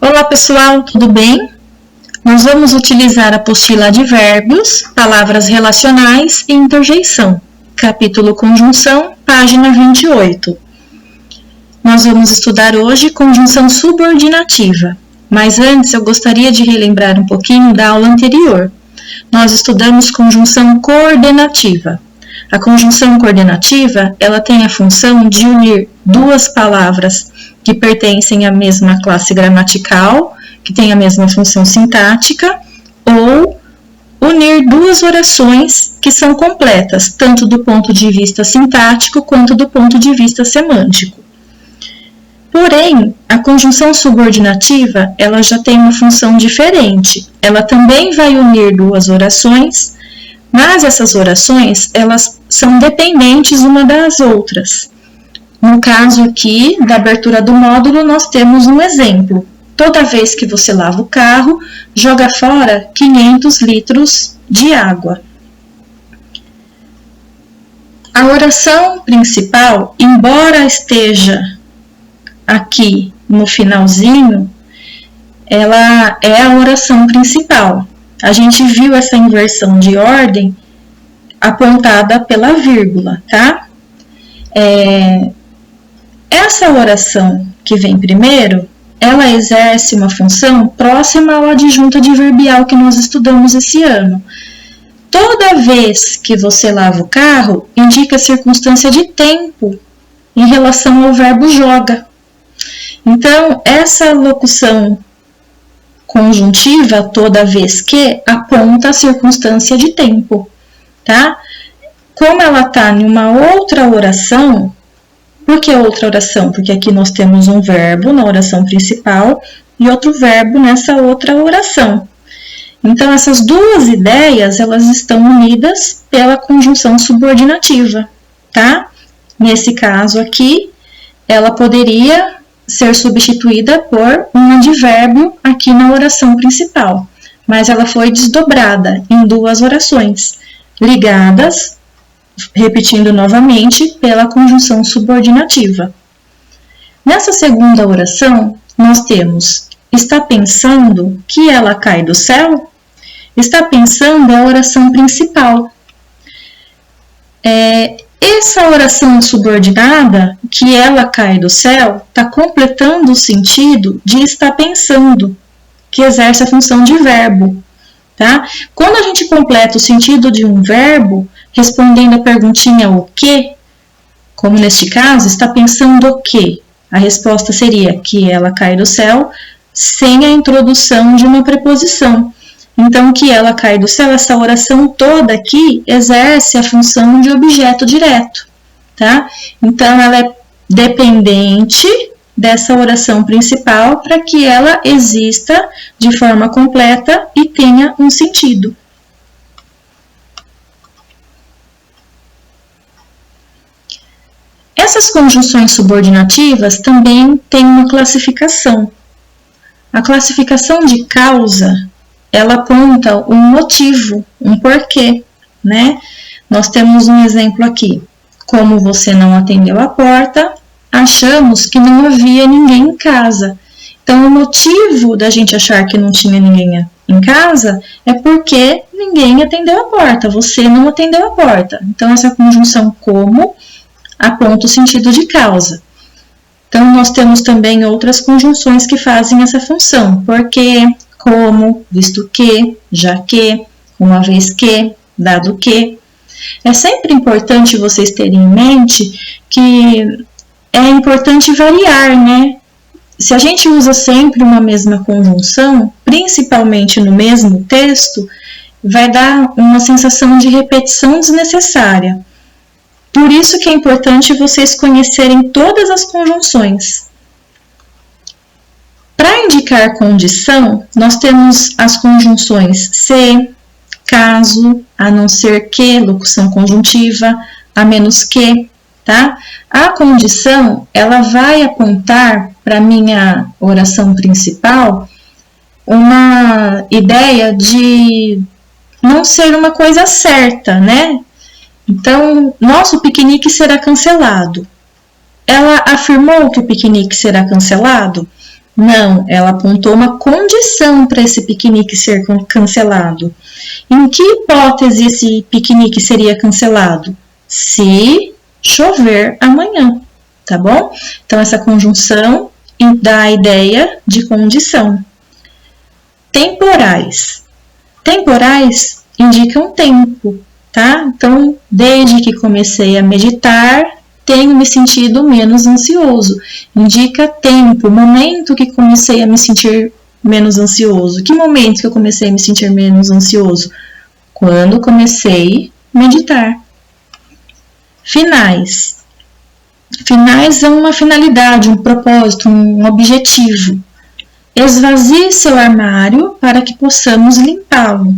Olá pessoal, tudo bem? Nós vamos utilizar a apostila Advérbios, palavras relacionais e interjeição, capítulo Conjunção, página 28. Nós vamos estudar hoje conjunção subordinativa, mas antes eu gostaria de relembrar um pouquinho da aula anterior. Nós estudamos conjunção coordenativa. A conjunção coordenativa, ela tem a função de unir duas palavras que pertencem à mesma classe gramatical, que tem a mesma função sintática, ou unir duas orações que são completas, tanto do ponto de vista sintático quanto do ponto de vista semântico. Porém, a conjunção subordinativa, ela já tem uma função diferente. Ela também vai unir duas orações, mas essas orações, elas são dependentes uma das outras. No caso aqui, da abertura do módulo, nós temos um exemplo. Toda vez que você lava o carro, joga fora 500 litros de água. A oração principal, embora esteja aqui no finalzinho, ela é a oração principal. A gente viu essa inversão de ordem apontada pela vírgula, tá? Essa oração que vem primeiro, ela exerce uma função próxima ao adjunto adverbial que nós estudamos esse ano. Toda vez que você lava o carro, indica a circunstância de tempo em relação ao verbo joga. Então, essa locução conjuntiva, toda vez que, aponta a circunstância de tempo, tá? Como ela está em uma outra oração, por que outra oração? Porque aqui nós temos um verbo na oração principal e outro verbo nessa outra oração. Então, essas duas ideias, elas estão unidas pela conjunção subordinativa, tá? Nesse caso aqui, ela poderia ser substituída por um advérbio aqui na oração principal, mas ela foi desdobrada em duas orações, ligadas, repetindo novamente, pela conjunção subordinativa. Nessa segunda oração, nós temos está pensando que ela cai do céu? Está pensando é a oração principal. Essa oração subordinada, que ela cai do céu, está completando o sentido de estar pensando, que exerce a função de verbo. Tá? Quando a gente completa o sentido de um verbo, respondendo a perguntinha o que, como neste caso, está pensando o que? A resposta seria que ela cai do céu sem a introdução de uma preposição. Então, que ela cai do céu, essa oração toda aqui exerce a função de objeto direto. Tá? Então, ela é dependente dessa oração principal para que ela exista de forma completa e tenha um sentido. Essas conjunções subordinativas também têm uma classificação. A classificação de causa, ela aponta um motivo, um porquê, né? Nós temos um exemplo aqui. Como você não atendeu a porta, achamos que não havia ninguém em casa. Então, o motivo da gente achar que não tinha ninguém em casa é porque ninguém atendeu a porta, você não atendeu a porta. Então, essa conjunção como aponta o sentido de causa. Então, nós temos também outras conjunções que fazem essa função. Porque, como, visto que, já que, uma vez que, dado que. É sempre importante vocês terem em mente que é importante variar, né? Se a gente usa sempre uma mesma conjunção, principalmente no mesmo texto, vai dar uma sensação de repetição desnecessária. Por isso que é importante vocês conhecerem todas as conjunções. Para indicar condição, nós temos as conjunções se, caso, a não ser que, locução conjuntiva, a menos que, tá? A condição, ela vai apontar para a minha oração principal uma ideia de não ser uma coisa certa, né? Então, nosso piquenique será cancelado. Ela afirmou que o piquenique será cancelado? Não, ela apontou uma condição para esse piquenique ser cancelado. Em que hipótese esse piquenique seria cancelado? Se chover amanhã, tá bom? Então, essa conjunção dá a ideia de condição. Temporais. Temporais indicam tempo, tá? Então, desde que comecei a meditar, tenho me sentido menos ansioso. Indica tempo, momento que comecei a me sentir menos ansioso. Que momento que eu comecei a me sentir menos ansioso? Quando comecei a meditar. Finais. Finais é uma finalidade, um propósito, um objetivo. Esvazie seu armário para que possamos limpá-lo.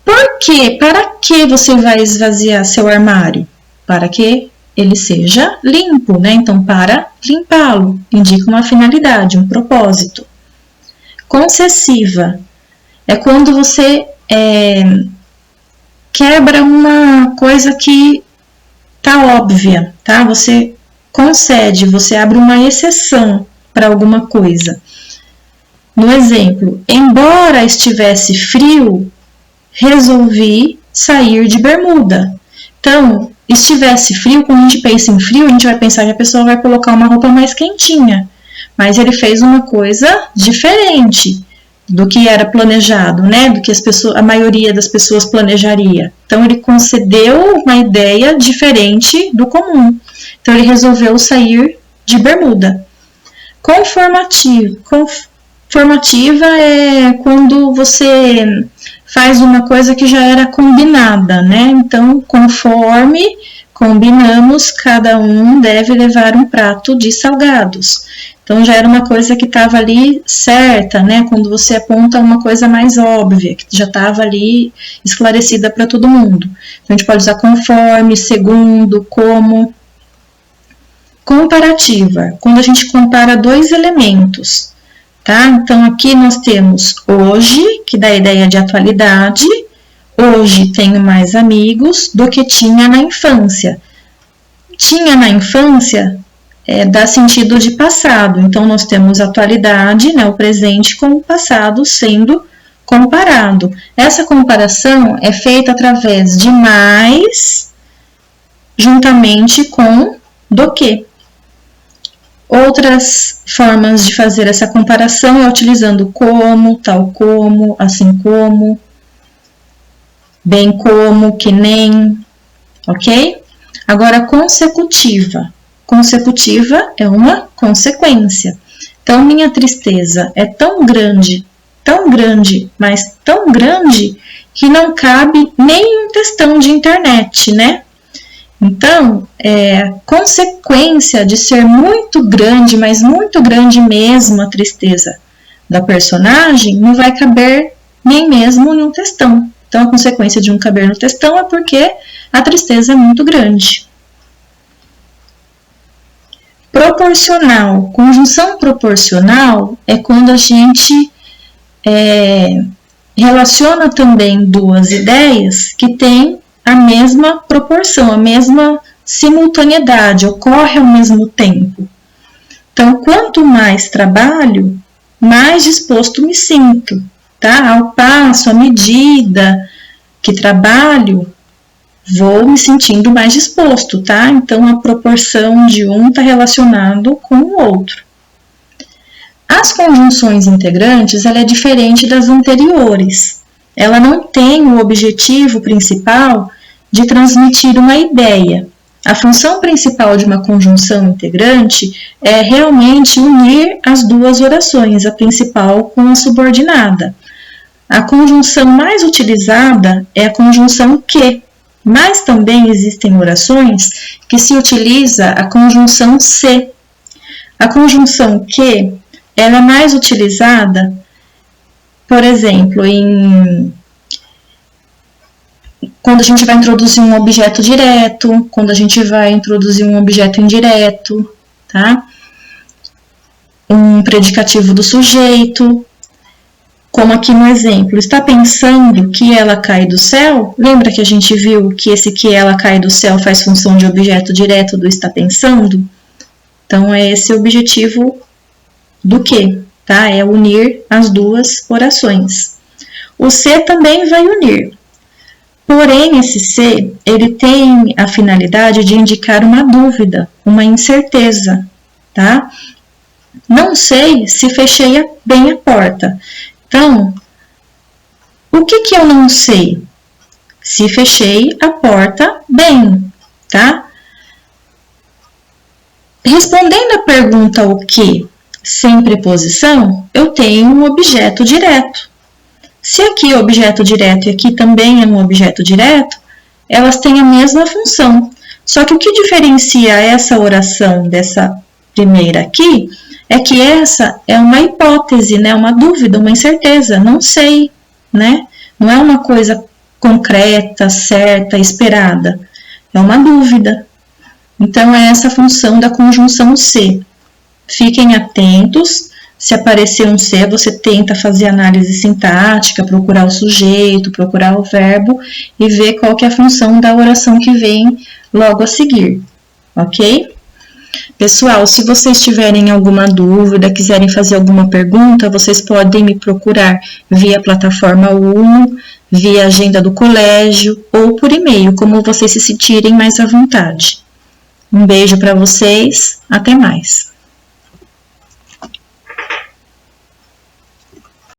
Por quê? Para que você vai esvaziar seu armário? Para que ele seja limpo, né? Então, para limpá-lo, indica uma finalidade, um propósito. Concessiva é quando você quebra uma coisa que tá óbvia, tá? Você concede, você abre uma exceção para alguma coisa. No exemplo, embora estivesse frio, resolvi sair de bermuda. Então, estivesse frio, quando a gente pensa em frio, a gente vai pensar que a pessoa vai colocar uma roupa mais quentinha. Mas ele fez uma coisa diferente do que era planejado, né? Do que a maioria das pessoas planejaria. Então, ele concedeu uma ideia diferente do comum. Então, ele resolveu sair de bermuda. Conformativa é quando você faz uma coisa que já era combinada, né? Então, conforme combinamos, cada um deve levar um prato de salgados. Então, já era uma coisa que estava ali certa, né? Quando você aponta uma coisa mais óbvia, que já estava ali esclarecida para todo mundo. Então, a gente pode usar conforme, segundo, como. Comparativa, quando a gente compara dois elementos, tá? Então, aqui nós temos hoje, que dá a ideia de atualidade. Hoje tenho mais amigos do que tinha na infância. Tinha na infância dá sentido de passado. Então, nós temos a atualidade, né, o presente, com o passado sendo comparado. Essa comparação é feita através de mais, juntamente com do que. Outras formas de fazer essa comparação é utilizando como, tal como, assim como, bem como, que nem, ok? Agora, consecutiva. Consecutiva é uma consequência. Então, minha tristeza é tão grande, mas tão grande, que não cabe nem um textão de internet, né? Então, consequência de ser muito grande, mas muito grande mesmo a tristeza da personagem, não vai caber nem mesmo em um textão. Então, a consequência de não caber no textão é porque a tristeza é muito grande. Proporcional. Conjunção proporcional é quando a gente relaciona também duas ideias que têm a mesma proporção, a mesma simultaneidade, ocorre ao mesmo tempo. Então, quanto mais trabalho, mais disposto me sinto, tá? Ao passo, à medida que trabalho, vou me sentindo mais disposto, tá? Então, a proporção de um está relacionado com o outro. As conjunções integrantes, ela é diferente das anteriores. Ela não tem o objetivo principal de transmitir uma ideia. A função principal de uma conjunção integrante é realmente unir as duas orações, a principal com a subordinada. A conjunção mais utilizada é a conjunção que, mas também existem orações que se utiliza a conjunção se. A conjunção que ela é mais utilizada, por exemplo, quando a gente vai introduzir um objeto direto, quando a gente vai introduzir um objeto indireto, tá? Um predicativo do sujeito, como aqui no exemplo, está pensando que ela cai do céu? Lembra que a gente viu que esse que ela cai do céu faz função de objeto direto do está pensando? Então, é esse o objetivo do que, tá? É unir as duas orações. O se também vai unir. Porém, esse se, ele tem a finalidade de indicar uma dúvida, uma incerteza, tá? Não sei se fechei bem a porta. Então, o que eu não sei? Se fechei a porta bem, tá? Respondendo a pergunta o que, sem preposição, eu tenho um objeto direto. Se aqui é objeto direto e aqui também é um objeto direto, elas têm a mesma função. Só que o que diferencia essa oração dessa primeira aqui é que essa é uma hipótese, né? Uma dúvida, uma incerteza, não sei, né? Não é uma coisa concreta, certa, esperada. É uma dúvida. Então, é essa função da conjunção se. Fiquem atentos. Se aparecer um se, você tenta fazer análise sintática, procurar o sujeito, procurar o verbo e ver qual que é a função da oração que vem logo a seguir, ok? Pessoal, se vocês tiverem alguma dúvida, quiserem fazer alguma pergunta, vocês podem me procurar via plataforma Uno, via agenda do colégio ou por e-mail, como vocês se sentirem mais à vontade. Um beijo para vocês, até mais!